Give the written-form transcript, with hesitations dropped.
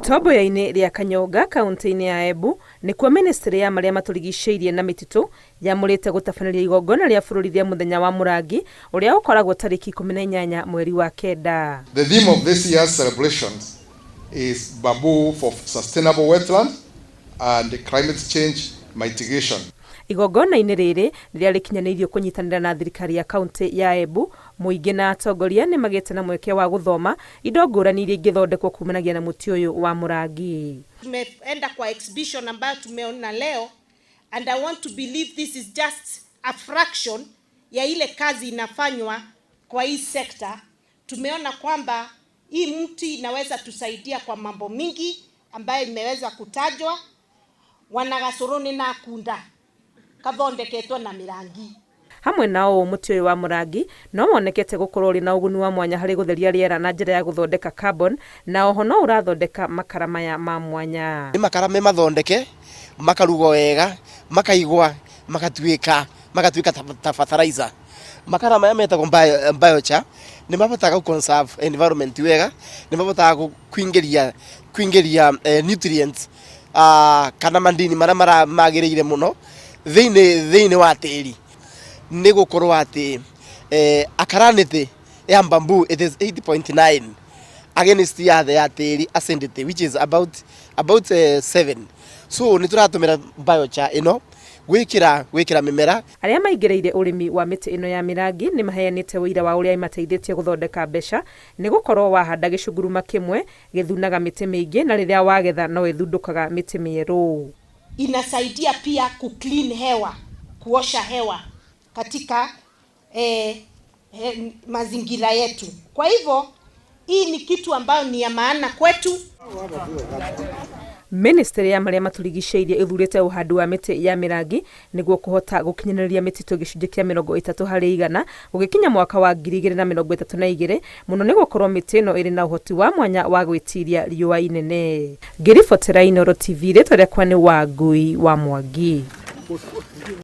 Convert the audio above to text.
Itomboya-inĩ rĩa Kanyonga kaunti-inĩ ya Embu nĩkuo ministry ya maria maturigicĩirie na mititu yamũrĩte gũtabanĩria igongona rĩa bũrũri rĩa mũthenya wa mũrangi ũrĩa ũkoragwo tarĩki 18 mweri wa kenda. The theme of this year's celebrations is Bamboo for Sustainable Wetland and Climate Change Mitigation. Igongona-inĩ rĩrĩ rĩrĩa rĩkinyanĩirio kũnyitanĩra na thirikari ya kaunti ya Embu, mũingĩ na atongoria nĩ magĩte na mweke wa gũthoma indo ngũrani iria ingĩthondekwo kumanagia na mũtĩ ũyũ wa mũrangi. Tumeenda kwa exhibition ambayo tumeona leo, and I want to believe this is just a fraction ya ile kazi inafanywa kwa hii sekta. Tumeona kwamba hii mti inaweza tusaidia kwa mambo mingi ambayo imeweza kutajwa. Wanagasoroni na kunda kathondeketwo na mirangi. Hamwe nao mũtĩ ũyũ wa mũrangi no wonekete gũkorwo ũrĩ na ũguni wa mwanya harĩ gũtheria rĩera na njĩra ya gũthondeka carbon, na oho no ũrathondeka makara maya ma mwanya. Nĩ makara me mathondeke makarugwo wega makaigwa magatuĩka ta fertilizer. Makara maya metagwo biochar nĩ mabotaga conserve environment wega, nĩ mabotaga kuingĩria nutrients kana mandini marĩa magĩrĩire mũno thĩinĩ wa tĩri. Nĩ gũkorwo atĩ akaranĩte ya bamboo it is 80.9 against ya tĩri acidity which is about 7. So nĩ tũratũmĩra biochar ĩno gwĩkĩra mĩmera. Arĩa maingĩrĩire ũrĩmi wa mĩtĩ ĩno ya mĩrangi nĩ maheanĩte ũira wa ũrĩa imateithĩtie gũthondeka mbeca, nĩ gũkorwo wahanda gĩcunguruma kĩmwe gĩthunaga mĩtĩ mĩingĩ, na rĩrĩa wagetha no ĩthundũkaga mĩtĩ mĩerũ. Inasaidia pia kuclean hewa, kuosha hewa katika mazingira yetu. Kwa hivyo hii ni kitu ambayo ni ya maana kwetu. Ministry ya maria maturigicĩirie ithurĩte ũhandi wa mĩtĩ ya mĩrangi nĩguo kũhota gũkinyanĩria mĩtitũ gĩcunjĩ kĩa 30% gũgĩkinya mwaka wa 2032, mũno nĩ gũkorwo mĩtĩ ĩno ĩrĩ na ũhoti wa mwanya wa gwĩtiria riũa inene. Ngĩribotera Inooro TV, rĩtwa rĩakwa nĩ Wangui wa Mwangi.